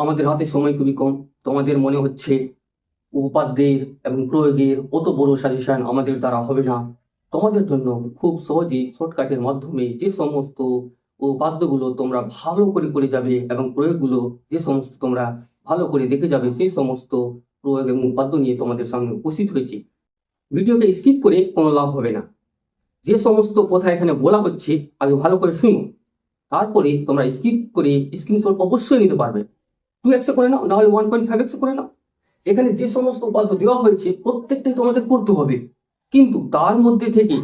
আমাদের হাতে সময় খুবই কম। তোমাদের মনে হচ্ছে উপাদ্যের এবং প্রয়োগের অত বড় সাজেশন আমাদের দ্বারা হবে না। তোমাদের জন্য খুব সহজেই শর্টকাটের মাধ্যমে যে সমস্ত উপাদ্যগুলো তোমরা ভালো করে করে যাবে এবং প্রয়োগগুলো যে সমস্ত তোমরা ভালো করে দেখে যাবে, সেই সমস্ত প্রয়োগ এবং উপাদ্য নিয়ে তোমাদের সামনে উপস্থিত হয়েছি। ভিডিওকে স্কিপ করে কোনো লাভ হবে না। যে সমস্ত কথা এখানে বলা হচ্ছে আগে ভালো করে শুনো, তারপরে তোমরা স্কিপ করে স্ক্রিনশট অবশ্যই নিতে পারবে। 2x করে নাও, নাহলে 1.5x করে নাও। এখানে যে সমস্ত উপাদ্য দেওয়া হয়েছে প্রত্যেকটাই তোমাদের করতে হবে, কিন্তু তার মধ্যে থেকে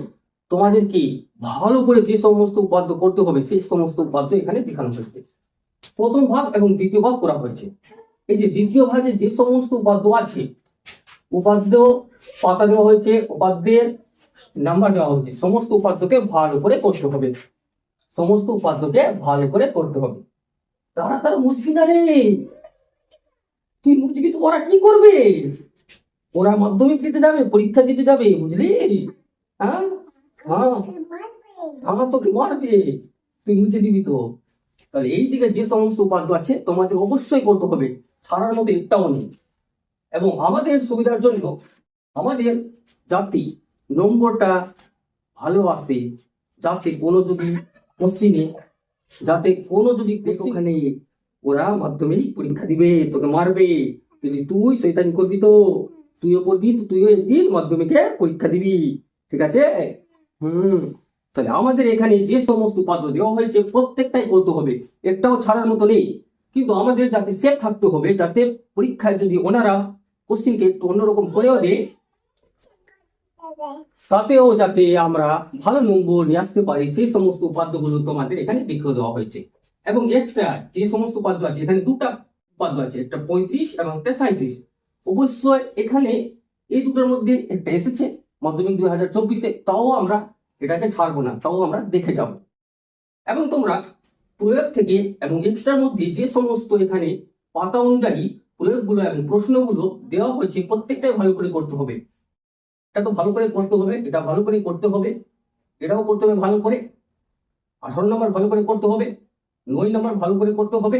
তোমাদেরকে ভালো করে যে সমস্ত উপাদ্য করতে হবে সেই সমস্ত উপাদ্য এখানে দেখানো হয়েছে। প্রথম ভাগ এবং দ্বিতীয় ভাগ করা হয়েছে। এই যে দ্বিতীয় ভাগে যে সমস্ত উপাদ্য আছে, উপাদ্য পাতা দেওয়া হয়েছে, উপাদ্যের নাম্বার দেওয়া হয়েছে, সমস্ত উপাদ্যকে ভালো করে করতে হবে। সমস্ত উপাদ্যকে ভালো করে করতে হবে। তারা মুছবি না রে, তুই মুছবি তো ওরা কি করবে? ওরা মাধ্যমিক দিতে যাবে, পরীক্ষা দিতে যাবে, বুঝলি? হ্যাঁ হ্যাঁ, আমার তোকে মারবে, তুই মুছে দিবি তো। তাহলে এই দিকে যে সমস্ত উপাদ্য আছে তোমাদের অবশ্যই করতে হবে, ছাড়ার মতো একটাও নেই। এবং আমাদের সুবিধার জন্য, আমাদের যাতে নম্বরটা ভালো আসে, যাতে কোনো যদি কোশ্চিনে, যাতে কোনো যদি ওখানে ওরা মাধ্যমিক পরীক্ষা দিবে, তোকে মারবে যদি তুই শয়তানি করবি, তো তুইও করবি, তো তুইও একদিন মাধ্যমিকে পরীক্ষা দিবি, ঠিক আছে? তাহলে আমাদের এখানে যে সমস্ত উপাদ্য দেওয়া হয়েছে প্রত্যেকটাই করতে হবে, একটাও ছাড়ার মতো নেই। কিন্তু আমাদের যাতে সেফ থাকতে হবে, যাতে পরীক্ষায় যদি ওনারা কোশ্চিনকে একটু অন্যরকম করেও দেয়, তাতেও যাতে আমরা ভালো নম্বর নিয়ে আসতে পারি, সেই সমস্ত উপাদ্যগুলো তোমাদের এখানে দেখিয়ে দেওয়া হয়েছে। এবং এক্সট্রা যে সমস্ত উপাদ্য আছে, এখানে দুটা উপাদ্য আছে, একটা 35 এবং একটা 37। অবশ্যই এখানে এই দুটোর মধ্যে একটা এসেছে মাধ্যমিক 2024-এ, তাও আমরা এটাকে ছাড়বো না, তাও আমরা দেখে যাব। এবং তোমরা প্রয়োগ থেকে এবং এক্সট্রার মধ্যে যে সমস্ত এখানে পাতা অনুযায়ী প্রয়োগগুলো এবং প্রশ্নগুলো দেওয়া হয়েছে প্রত্যেকটাই ভালো করে করতে হবে। এটা তো ভালো করে করতে হবে, এটা ভালো করে করতে হবে, এটাও করতে হবে ভালো করে, 18 নম্বর ভালো করে করতে হবে, 9 নম্বর ভালো করে করতে হবে,